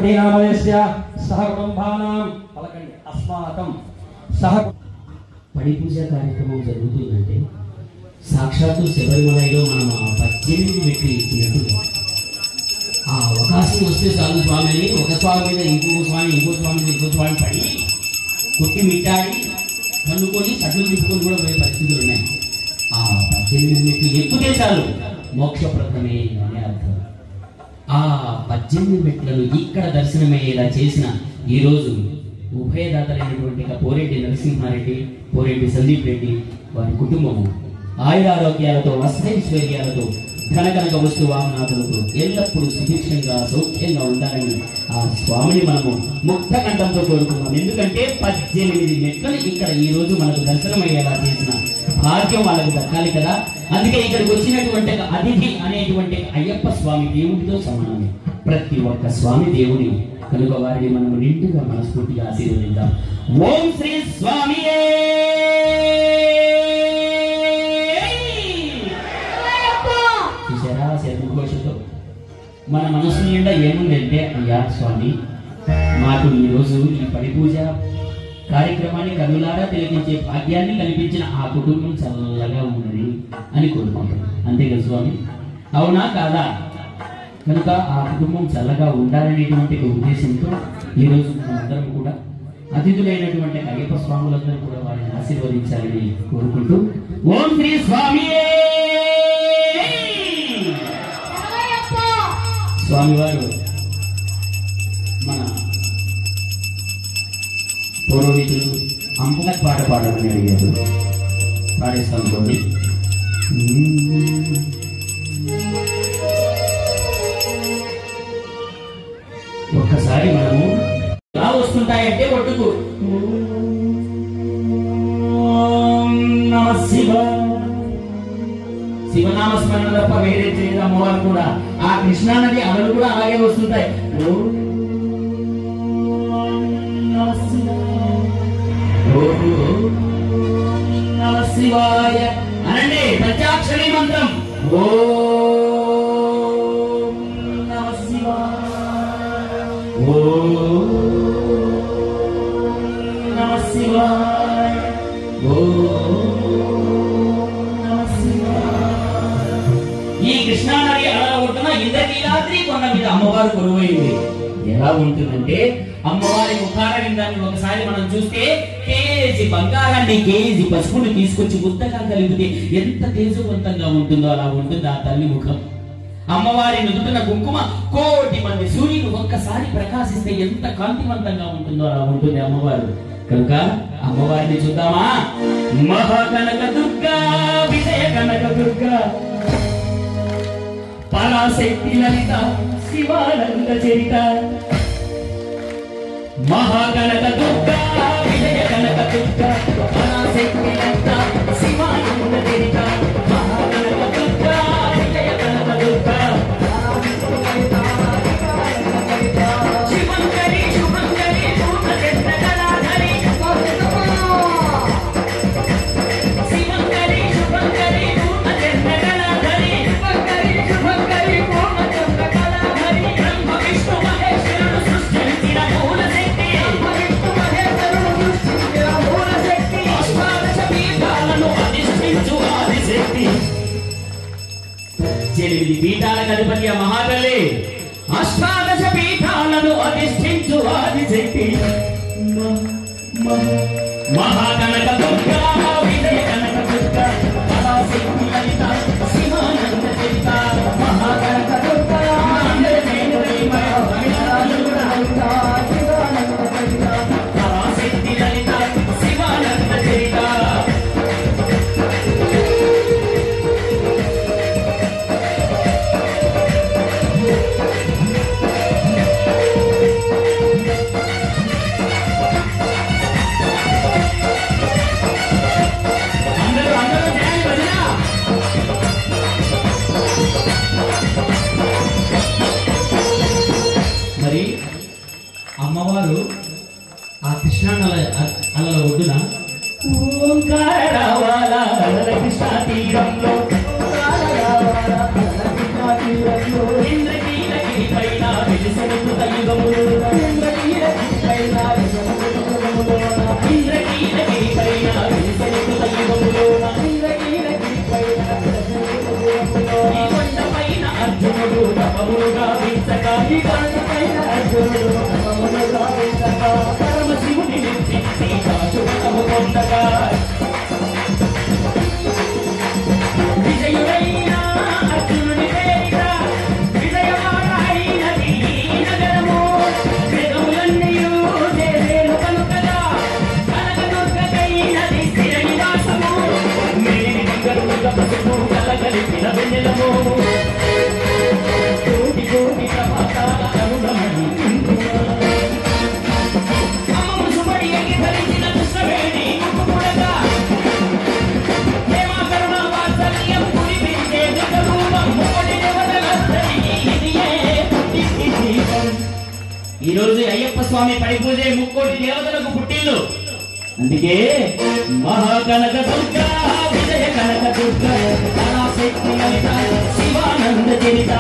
పతినామయస్య సహ కుటుంబానాం పలకండి అస్మాకం సహ. పడి పూజ కార్యక్రమం జరుగుతుందంటే సాక్షాత్తు శబరిమలలో మనం ఆ 18 మెట్లు ఎక్కినట్టు ఆ అవకాశం వస్తే చాలు స్వామి అని ఒక స్వామి మీద ఇంకో స్వామి ఇంకో స్వామి పడి కొట్టి మిట్టాడి కన్నుకొని సడ్లు తిప్పుకొని కూడా పోయే పరిస్థితులు ఉన్నాయి. ఆ 18 మెట్లు ఎక్కితే చాలు మోక్షప్రదమే అనే అర్థం. ఆ 18 మెట్లను ఇక్కడ దర్శనమయ్యేలా చేసిన ఈరోజు ఉభయదాతలైనటువంటి పోరెడ్డి నరసింహారెడ్డి, పోరెడ్డి సందీప్ రెడ్డి వారి కుటుంబము ఆయురారోగ్యాలతో అష్టైశ్వర్యాలతో ఘనకనక వస్తు వాహనాదులతో ఎల్లప్పుడూ సుభిక్షంగా సౌఖ్యంగా ఉండాలని ఆ స్వామిని మనము ముక్త కంఠంతో కోరుకున్నాం. ఎందుకంటే 18 మెట్లను ఇక్కడ ఈ రోజు మనకు దర్శనమయ్యేలా చేసిన భాగ్యం వాళ్ళకి దక్కాలి కదా. అందుకే ఇక్కడికి వచ్చినటువంటి అతిథి అనేటువంటి అయ్యప్ప స్వామి దేవుడితో సమానమే. ప్రతి ఒక్క స్వామి దేవుడి కనుక వారిని మనము నిండుగా మనస్ఫూర్తిగా ఆశీర్వదిద్దాం. ఓం శ్రీ స్వామి. చూసారా శరణఘోషతో మన మనసు నిండా ఏముందంటే, అయ్యా స్వామి మాకు ఈరోజు ఈ పడి పూజ కార్యక్రమాన్ని కనులారా తిలకించే భాగ్యాన్ని కల్పించిన ఆ కుటుంబం చల్లగా ఉన్నది అని కోరుకుంటాం. అంతే కదా స్వామి, అవునా కాదా? కనుక ఆ కుటుంబం చల్లగా ఉండాలనేటువంటి ఉద్దేశంతో ఈరోజు మనందరం కూడా అతిథులైనటువంటి అయ్యప్ప స్వాములందరూ కూడా వారిని ఆశీర్వదించాలని కోరుకుంటూ ఓం శ్రీ స్వామి. స్వామివారు మన పురోహితులు అంపక పాట పాడమని అడిగారు. పాడేస్తాం కొన్ని. ఒక్కసారి మనము ఎలా వస్తుంటాయంటే ఒట్టుకు నమ శివ శివనామస్మరణ తప్ప వేరే చేయదు అమ్మవారు కూడా. ఆ కృష్ణా నది అలలు కూడా అలాగే వస్తుంటాయి. నమ శివాయ అనండి పంచాక్షరి మంత్రం. ఓం నమ శివాయ, ఓం నమ శివాయ, ఈ కృష్ణా నది అలా ఉంటున్న ఇంద్రకీలాద్రి కొండ మీద అమ్మవారు కొలువైంది. ఎలా ఉంటుందంటే అమ్మవారి ముఖారవిందాన్ని ఒకసారి మనం చూస్తే కేజీ బంగారాన్ని కేజీ పసుపుని తీసుకొచ్చి ముద్దగా కలిపితే ఎంత తేజవంతంగా ఉంటుందో అలా ఉంటుంది ఆ తల్లి ముఖం. అమ్మవారి నుదుటిన కుంకుమ కోటి మంది సూర్యుడు ఒక్కసారి ప్రకాశిస్తే ఎంత కాంతివంతంగా ఉంటుందో అలా ఉంటుంది అమ్మవారు. కనుక అమ్మవారిని చూద్దామా? మహాకనక దుర్గా, విజయ కనక దుర్గా, పరాశక్తి లలిత, శివానంద చరిత. మహాకనక దుర్గా, విజయ కనక దుర్గా, పరాశక్తి లలిత, శివానంద చరిత. మహాకనక దుర్గా, విజయ కనక దుర్గా, శివంకరి శుభంకరి పూర్ణచంద్ర కళాధరి. శివంకరి శుభంకరి పూర్ణచంద్ర కళాధరి. శుభంకరి పూర్ణచంద్ర కళాధరి. బ్రహ్మ విష్ణు మహేశ్వరుడు సృష్టించిన మూలశక్తి. అష్టాదశ పీఠాలను అధిష్ఠించు ఆదిశక్తి. 8 పీఠాలకు అధిపతి మహాతల్లి. అష్టాదశ పీఠాలను అధిష్ఠించు ఆదిశక్తి. మహాకనక దుర్గా, విజయ కనక దుర్గా, పరాశక్తి లలిత, శివానంద చరిత. మహాకనక దుర్గా, పరాశక్తి లలిత, శివానంద చరిత. మరి అమ్మవారు ఆ కృష్ణా అలల ఒడ్డున ఓంకారవాల కృష్ణా తీరంలో ఇంద్రకీలకి పైన వెలిసిన కృతయుగములు. పరమశివుని మెచ్చి సీతాచుడము పొందగా విజయుడైన అర్జునుని పేరిట విజయవాడైనది ఈ నగరము. వేదములన్నీయు దేవేలు కనుకగా కనకదుర్గకైనది స్థిర నివాసము. మేలిమి బంగారుగా పసుపు కలగలిపిన వెన్నెలము. కోటి కోటి ప్రభాతాల కరుణమణి అమ్మము సుమడి ఎగి ధరించిన కృష్ణవేణి ముక్కుపుడగా ప్రేమ కరుణ వాత్సల్యం కురిపించే జగరూపం ముప్పటి దేవతలందరికీ ఇదియే పుట్టింది దీపం. ఈరోజు అయ్యప్ప స్వామి పడి పూజే ముక్కోటి దేవతలకు పుట్టిల్లు. అందుకే మహాకనక దుర్గా విజయ కనక దుర్గా పరాశక్తి లలిత శివానంద చరిత.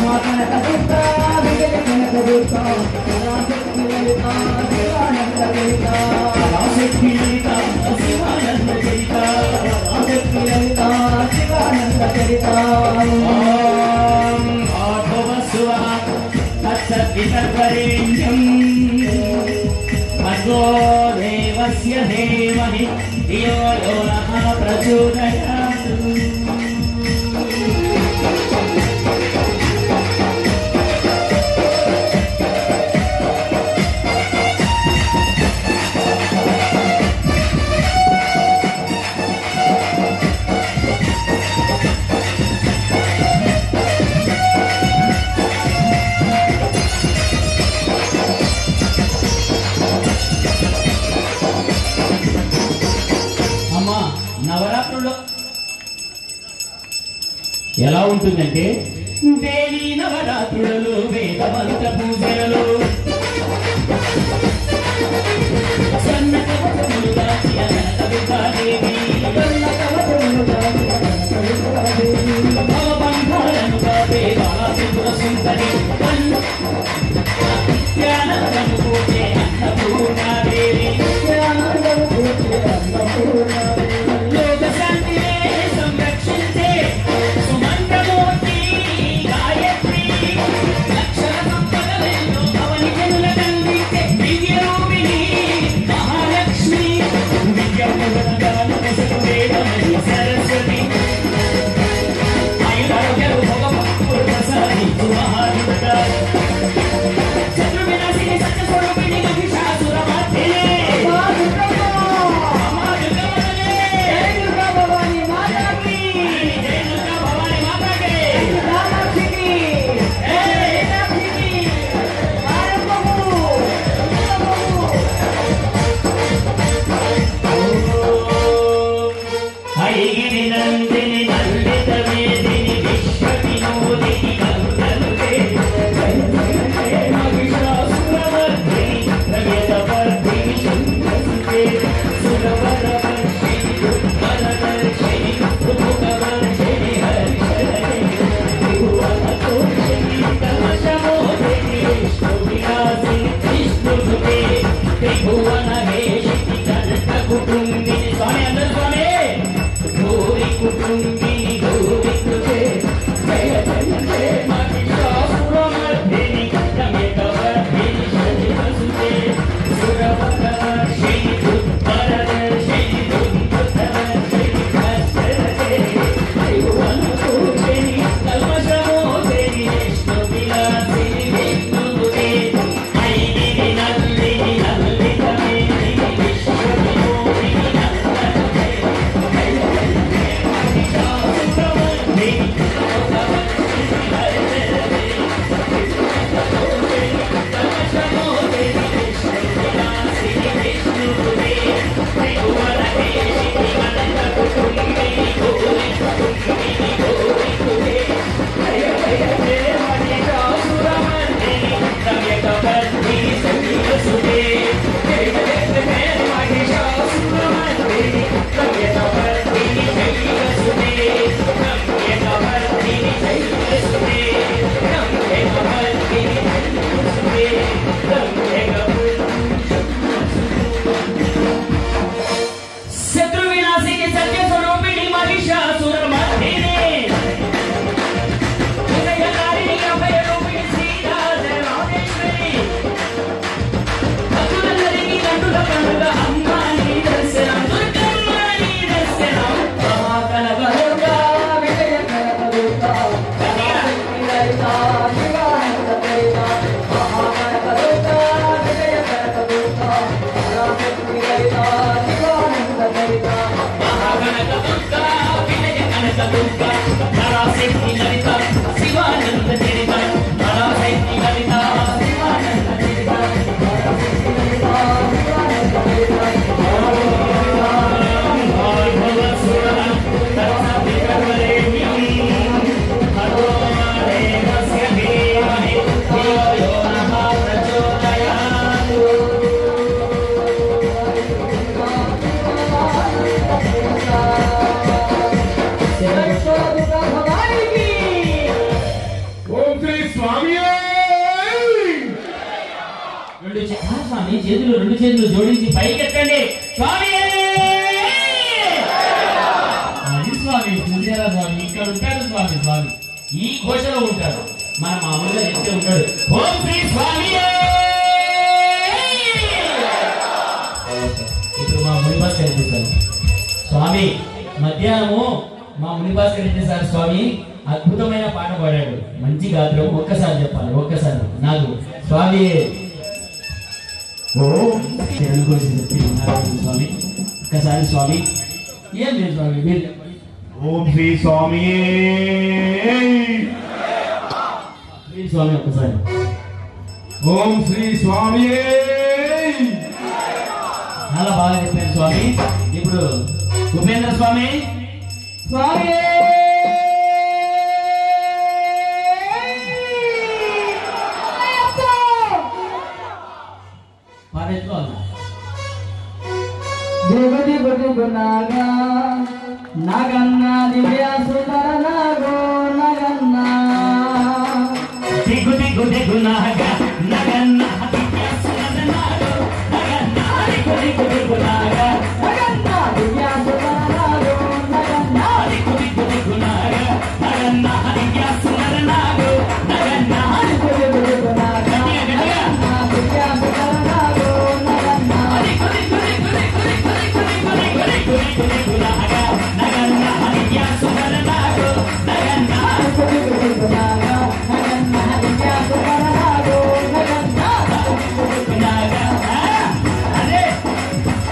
మహాకనక దుర్గా విజయ కనక దుర్గా పరాశక్తి లలిత శివానంద చరిత. పరాశక్తి లలిత శివానంద చరిత. పరాశక్తి లలిత శివానంద చరిత. ఆత్మవస్వ తత్సద్వితర్వరేణ్యం భగో దేవస్య ధీమహి ధియో యో నః ప్రచోదయాత్. నవరాత్రుల్లో ఎలా ఉంటుందంటే దేవి నవరాత్రులలో వేద మంత్ర పూజలలో సన్న కవచములు దాచిన కనకదుర్గాదేవి భవబంధాలను కాపే బాలాత్రిపుర సుందరి జ్ఞానము పూజే అన్నపూర్ణాదేవి. లోక శాంతినే సంరక్షించే సుమంత్రమూర్తి గాయత్రి. లక్షణ సంపదలెన్నో అవని జనుల కందించే దివ్య రూపిణి మహాలక్ష్మి. విద్యాపురగాలు పొసగు వేదమణి సరస్వతి. ఆయురారోగ్యాలు భోగభక్తులు ప్రసాదించు మహాదుర్గా. శత్రు వినాశిని సత్య స్వరూపిణి మహిషాసురమర్దిని. హరిగిరి నందిని లలిత వేదిని విశ్వ వినోదిని కలుగలుగే. మీ చేతులు రెండు చేతులు జోడించి పైకెత్తండి. స్వామి అది స్వామి పుణ్యాల స్వామి ఇక్కడ ఉంటాడు స్వామి. స్వామి ఈ ఘోషలో ఉంటాడు, మన మామూలుగా చెప్తే ఉంటాడు. ఓం శ్రీ స్వామి. ఇప్పుడు మా మునిభాస్కర్ రెడ్డి సార్ స్వామి మధ్యాహ్నము మా మునిభాస్కర్ రెడ్డి సార్ స్వామి అద్భుతమైన పాట పాడాడు, మంచి గాత్రం. ఒక్కసారి చెప్పాలి, ఒక్కసారి నాకు స్వామి స్వామి ఒక్కసారి స్వామి. ఏం లేదు స్వామి, మీరు ఓం శ్రీ స్వామి. మీరు స్వామి ఒక్కసారి ఓం శ్రీ స్వామి. చాలా బాగా చెప్పారు స్వామి. ఇప్పుడు ఉపేంద్ర స్వామి. స్వామి పాడేట్లో జగది బతుకు నాగా నగన్న దివ్య సుందర నాగో నగన్న దిగు దిగు దిగు నాగా నగన్న దివ్య సుందర నాగో నగన్న దిగు దిగు దిగు నాగా నగన్న దివ్య సుందర నాగో నగన్న దిగు దిగు దిగు నాగా నగన్న దివ్య సుందర నాగో నగన్న దిగు దిగు దిగు నాగా నగన్న దివ్య సుందర నాగో నగన్న దిగు దిగు దిగు దిగు దిగు దిగు దిగు నాగా నగన్న దివ్య సుందర నాగో నగన్న దిగు దిగు దిగు నాగా నగన్న దివ్య సుందర నాగో నగన్న నాగా అదే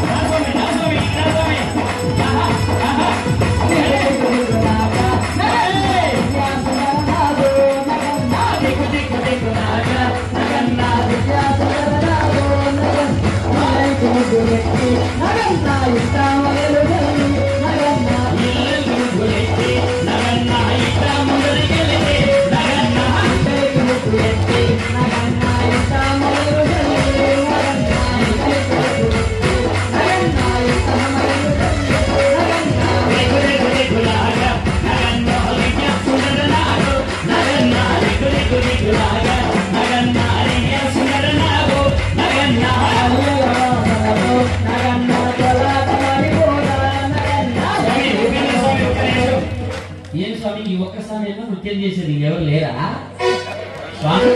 రాజోమి రాజోమి రాజోమి ఆహా ఆహా దిగు దిగు నాగా నగన్న దివ్య సుందర నాగో నగన్న దిగు దిగు దిగు నాగా నగన్న దివ్య సుందర నాగో నగన్న నగన్న ఇష్టమలలు నగన్న ఇల్లు గురెత్తి నగన్న ఇట్ట ముందరికెళ్ళి నగన్న నగన్న ఇష్టమలలు నగన్న నగన్న ఇష్టమలలు నగన్న దిగు దిగు దిగు నాగా నగన్న దివ్య సుందర నాగో నగన్న దిగు దిగు దిగు నాగా నగన్న దివ్య సుందర నాగో నగన్న నగన్న కొలతమని పోదా నగన్న ఏం స్వామి ఈ ఒక్కసారి ఏమో నృత్యం చేసేది ఎవరు లేరా స్వామి?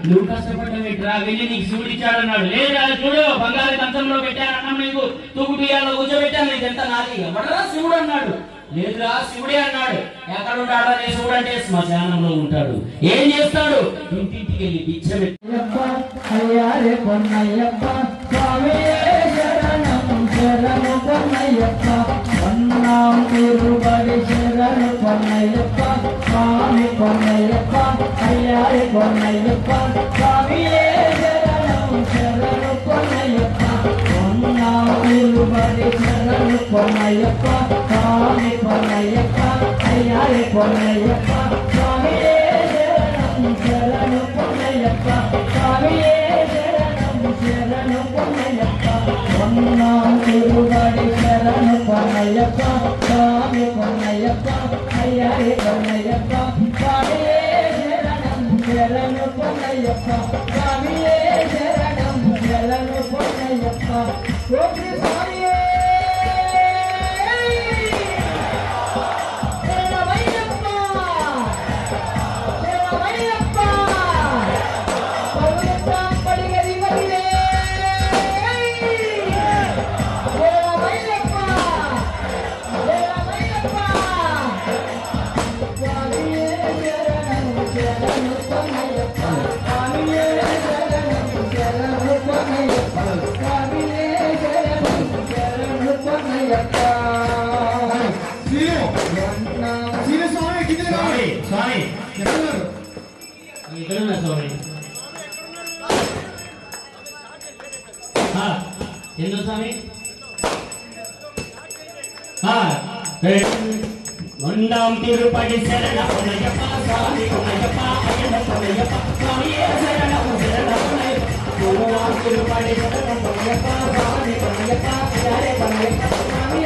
నువ్వు కష్టపడ్డా వెళ్ళి నీకు శివుడు ఇచ్చాడన్నాడు. లేదా చూడు బంగారు కంచంలో పెట్టానన్నా నీకు తూగుటియాలో కూర్చోబెట్టాను, ఇదంతా నాది ఎవడరా శివుడు అన్నాడు. లేదురా శివుడే అన్నాడు. ఎక్కడ ఉంటాడు అనే శివుడు అంటే శ్మశానంలో ఉంటాడు. ఏం చేస్తాడు? ఇంటింటికి వెళ్ళి పిచ్చ అయ్యారే పొన్నయ్యప్ప స్వామి శరణం శరణు పొన్నయ్యప్ప పొన్నాం తిరుబడి శరణు పొన్నయ్యప్ప స్వామి పొన్నయ్యప్ప అయ్యారే పొన్నయ్యప్ప స్వామి శరణం శరణు పొన్నయ్యప్ప పొన్నాం తిరుబడి శరణు పొన్నయ్యప్ప స్వామి పొన్నయ్యప్ప అయ్యారే పొన్నయ్యప్ప స్వామి శరణు పొన్నయ్యప్ప స్వామి శరణు పొన్నయ్యప్ప పొన్నాం తిరుబడి శరణు పొన్నయ్యప్ప స్వామి పొన్నయ్యప్ప అయ్యారే పొన్నయ్యప్ప స్వామి శరణు పొన్నయ్యప్ప స్వామి శరణు పొన్నయ్యప్ప ఓ శ్రీ స్వామి ఎందుకు స్వామి ఉండాం తిరుపడి శరణ పొన్నయ్యప్ప స్వామి పొన్నయ్యప్ప అయ్యప్ప పొన్నయ్యప్ప స్వామి శరణ శరణ పొన్నయ్యప్ప ఉండాం తిరుపడి శరణ పొన్నయ్యప్ప స్వామి పొన్నయ్యప్ప అయ్యారే పొన్నయ్యప్ప స్వామి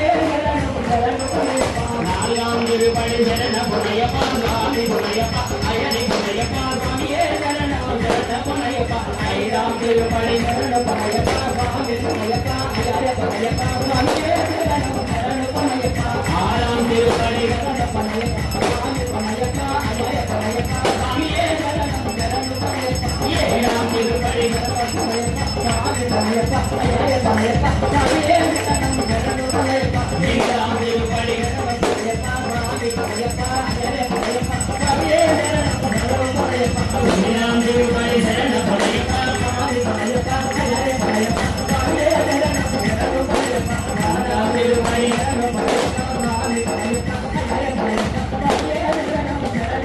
శరణ పొన్నయ్యప్ప నాలుగాం తిరుపడి శరణ పొన్నయ్యప్ప స్వామి పొన్నయ్యప్ప అయ్యారే పొన్నయ్యప్ప స్వామి శరణ శరణ పొన్నయ్యప్ప ఐదాం తిరుపడి శరణ పొన్నయ్యప్ప స్వామి పొన్నయ్యప్ప అయ్యారే పొన్నయ్యప్ప స్వామి శరణ శరణ పొన్నయ్యప్ప ఆరాం తిరుపడి శరణ పొన్నయ్యప్ప స్వామి పొన్నయ్యప్ప అయ్యారే పొన్నయ్యప్ప స్వామి శరణ శరణ పొన్నయ్యప్ప ఏడాం తిరుపడి శరణ పొన్నయ్యప్ప స్వామి పొన్నయ్యప్ప అయ్యారే పొన్నయ్యప్ప స్వామి శరణ శరణ పొన్నయ్యప్ప ఏడాం తిరుపడి శరణ పొన్నయ్యప్ప స్వామి పొన్నయ్యప్ప అయ్యారే పొన్నయ్యప్ప స్వామి శరణ శరణ పొన్నయ్యప్ప ఏడాం తిరుపడి శరణ పొన్నయ్యప్ప స్వామి పొన్నయ్యప్ప అయ్యారే పొన్నయ్యప్ప స్వామి శరణ శరణ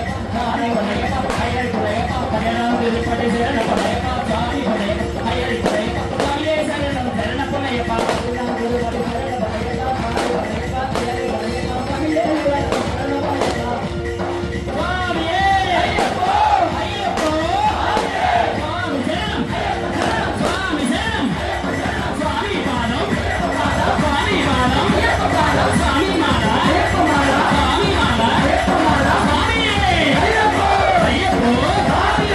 పొన్నయ్యప్ప ఆరాం తిరుపడి శరణ పొన్నయ్యప్ప స్వామి పొన్నయ్యప్ప అయ్యారే పొన్నయ్యప్ప స్వామి శరణ శరణ పొన్నయ్యప్ప ఆరాం తిరుపడి శరణ పొన్నయ్యప్ప స్వామి పొన్నయ్యప్ప అయ్యారే పొన్నయ్యప్ప స్వామి స్వామి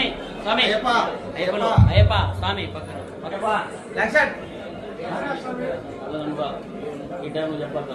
స్వామి స్వామి అయ్యప్ప అయ్యప్ప అయ్యప్ప స్వామి పక్కన అయ్యప్ప లక్షట్ ఈ టైంలో చెప్పాలి